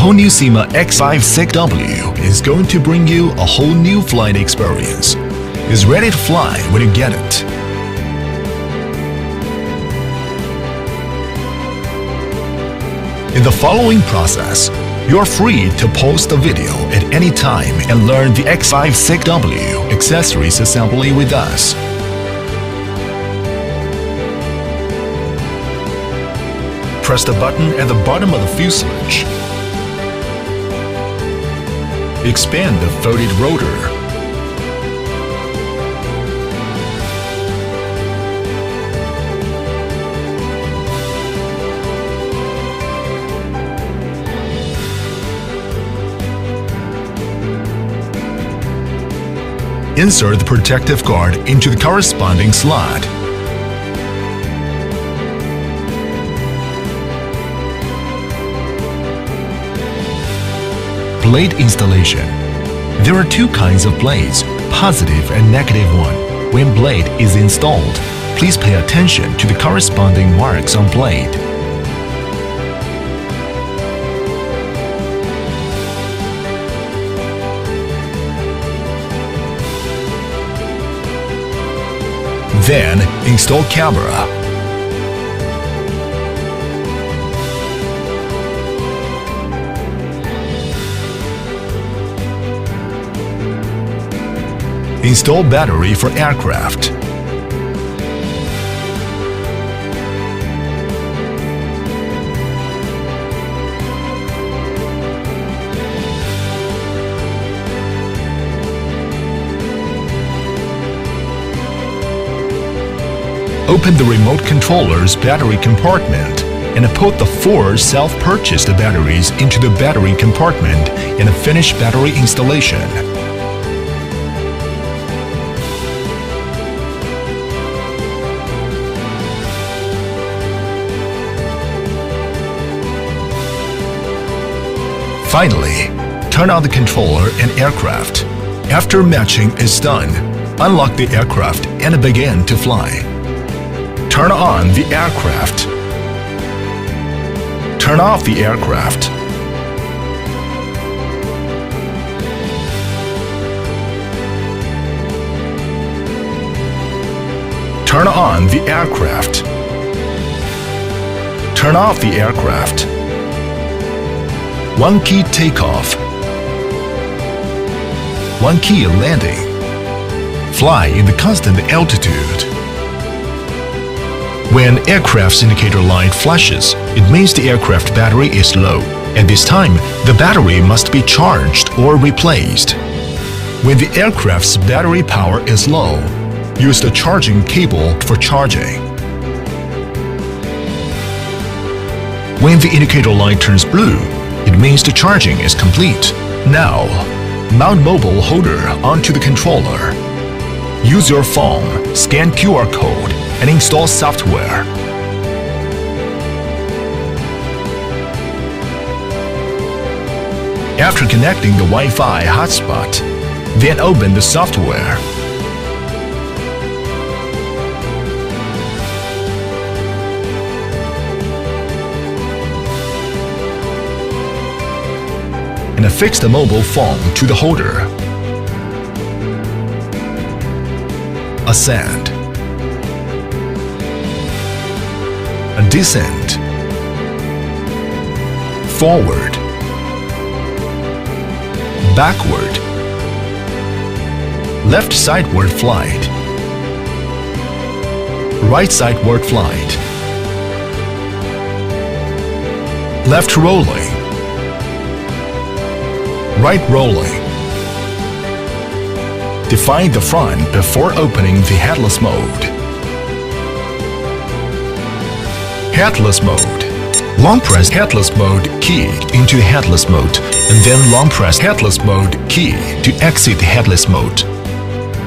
whole new SYMA X56W is going to bring you a whole new flight experience. It's ready to fly when you get it. In the following process, you're free to pause the video at any time and learn the X56W accessories assembly with us. Press the button at the bottom of the fuselage. Expand the folded rotor. Insert the protective guard into the corresponding slot. Blade installation. There are two kinds of blades, positive and negative one. When blade is installed, please pay attention to the corresponding marks on blade. Then, install camera. Install battery for aircraft. Open the remote controller's battery compartment and put the 4 self-purchased batteries into the battery compartment and finish battery installation. Finally, turn on the controller and aircraft. After matching is done, unlock the aircraft and begin to fly. Turn on the aircraft. Turn off the aircraft. Turn on the aircraft. Turn off the aircraft. 1 key takeoff. 1 key landing. Fly in the constant altitude. When aircraft's indicator light flashes, it means the aircraft battery is low. At this time, the battery must be charged or replaced. When the aircraft's battery power is low, use the charging cable for charging. When the indicator light turns blue, it means the charging is complete. Now, mount mobile holder onto the controller. Use your phone, scan QR code, and install software. After connecting the Wi-Fi hotspot, then open the software. And affix the mobile phone to the holder. Ascend. Descent. Forward. Backward. Left sideward flight. Right sideward flight. Left rolling. Right rolling. Define the front before opening the headless mode. Headless mode. Long press headless mode key into the headless mode and then long press headless mode key to exit the headless mode.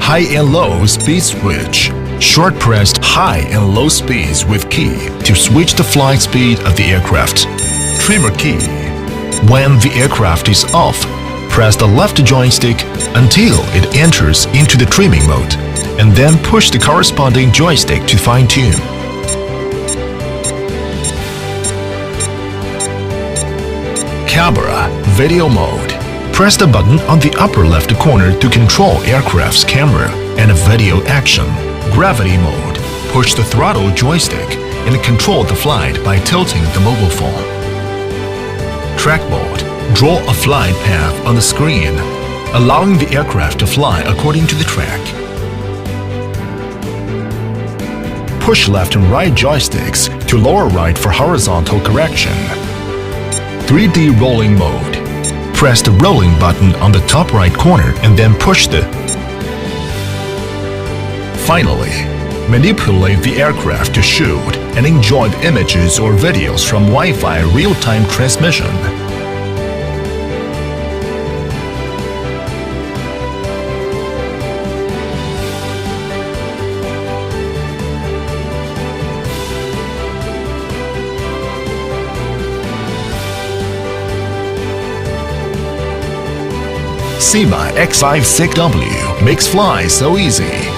High and low speed switch. Short pressed high and low speeds with key to switch the flight speed of the aircraft. Trimmer key. When the aircraft is off, press the left joystick until it enters into the trimming mode, and then push the corresponding joystick to fine-tune. Camera Video Mode. Press the button on the upper left corner to control aircraft's camera and video action. Gravity Mode. Push the throttle joystick and control the flight by tilting the mobile phone. Track Mode. Draw a flight path on the screen, allowing the aircraft to fly according to the track. Push left and right joysticks to lower right for horizontal correction. 3D Rolling Mode. Press the rolling button on the top right corner and then push the. Finally, manipulate the aircraft to shoot and enjoy the images or videos from Wi-Fi real-time transmission. SYMA X56W makes flight so easy.